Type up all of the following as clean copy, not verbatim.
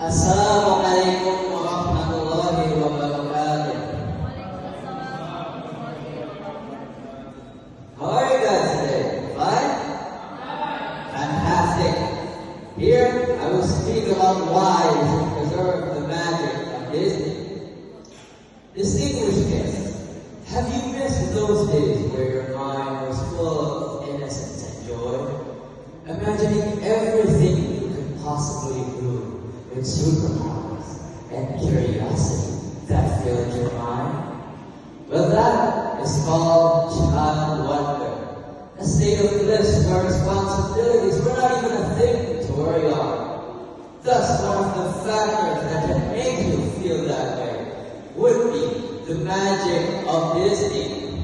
Assalamualaikum warahmatullahi wabarakatuh. How are you guys today? Fine? Fantastic. Here I will speak about why we should preserve the magic of Disney. Distinguished guests, have you missed those days where your mind was full of innocence and joy? Imagining everything you could possibly do with superpowers and curiosity that filled your mind? Well, that is called child wonder. A state of bliss where responsibilities were not even a thing to worry on. Thus, one of the factors that can make you feel that way would be the magic of Disney.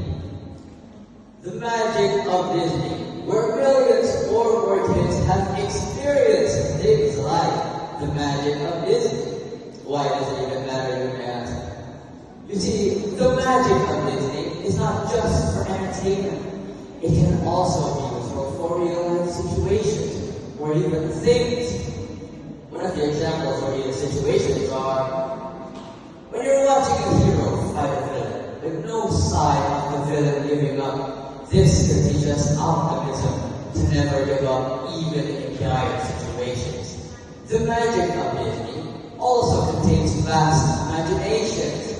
The magic of Disney, where millions or more kids have experienced things like the magic of Disney. Why does it even matter, you may ask? You see, the magic of Disney is not just for entertainment. It can also be useful for real-life situations, or even things. One of the examples of real situations are when you're watching a hero fight a villain, with no sign of the villain giving up. This could teach us optimism to never give up, even in dire situations. The magic of Disney also contains vast imaginations,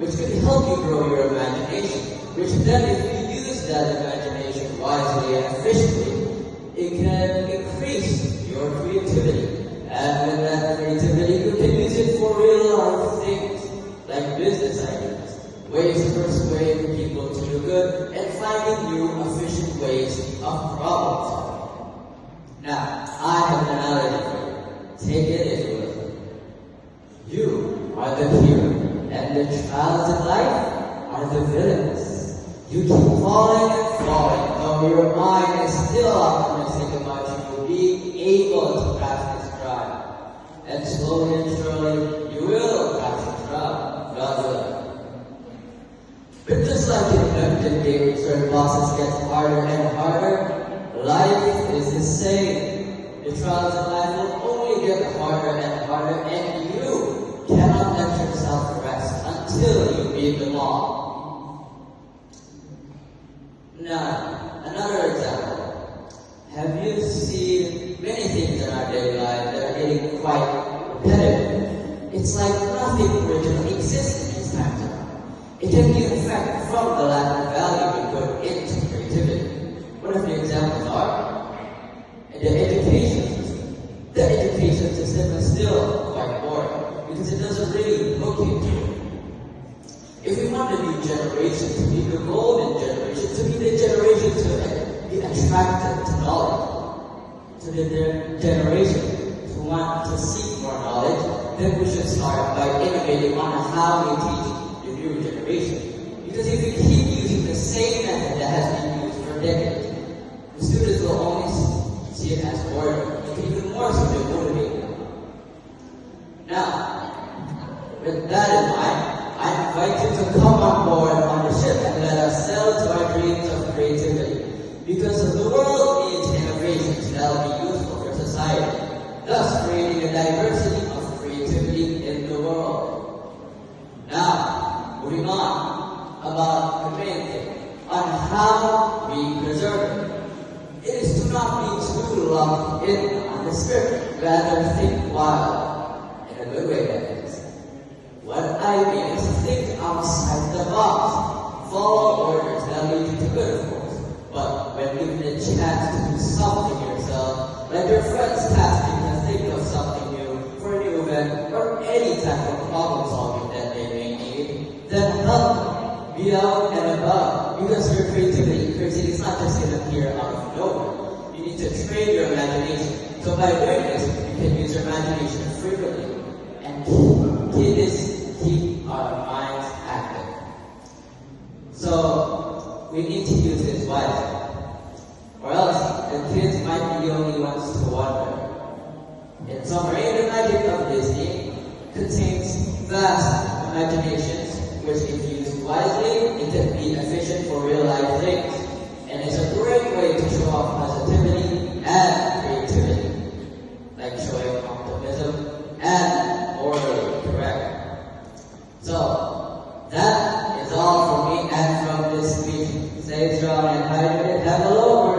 which can help you grow your imagination, which then, if you use that imagination wisely and efficiently, it can increase your creativity. And with that creativity, you can use it for real-life things, like business ideas, ways to persuade people to do good, and finding new, efficient ways of problem solving. Now, I have an analogy for you. Take it if you will. You are the hero, and the trials in life are the villains. You keep falling and falling, though your mind is still optimistic about you being able to pass this trial. And slowly and surely, you will pass the trial. God willing. But just like in Dungeon games where bosses get harder and harder, life is the same. The trials in life will only get harder and harder, and you cannot let yourself rest until you beat them all. Now, another example. Have you seen many things in our daily life that are getting quite repetitive? It's like nothing originally existed this time around. It can be an effect from the lack of value we put into creativity. One of the examples are the education system. The education system is still quite boring because it doesn't really look into it. If we want the new generation to be the golden generation, to be the generation to be attracted to knowledge, to the generation to want to seek more knowledge, then we should start by innovating on how we teach the new generation. Because if we keep using the same method that has been used for decades, the students will only see it as boredom. It can even more so demotivate them. Now, with that in mind, I invite you to come on board on the ship and let us sail to our dreams of creativity. Because the world needs innovations that will be useful for society, thus creating a diversity of creativity in the world. Now, moving on about the main thing, on how we preserve it. It is to not be too locked in on the script, rather think wild, in a good way that is. What I mean is think outside the box, follow orders that lead you to good, of course, but when given a chance to do something yourself, let your friends task you to think of something new for a new event or any type of problem solving that they may need, then help them, be out and about, because your creativity is not just going to appear out of nowhere. You need to train your imagination. So by doing this, you can use your imagination frequently and keep our minds active. So we need to use this wisely, or else the kids might be the only ones to wonder. In summary, the magic of Disney contains vast imaginations, which if used wisely, it can be efficient for real life things. And it's a great way to show off positivity and creativity, like showing optimism and Stay strong and hydrated. Clap along for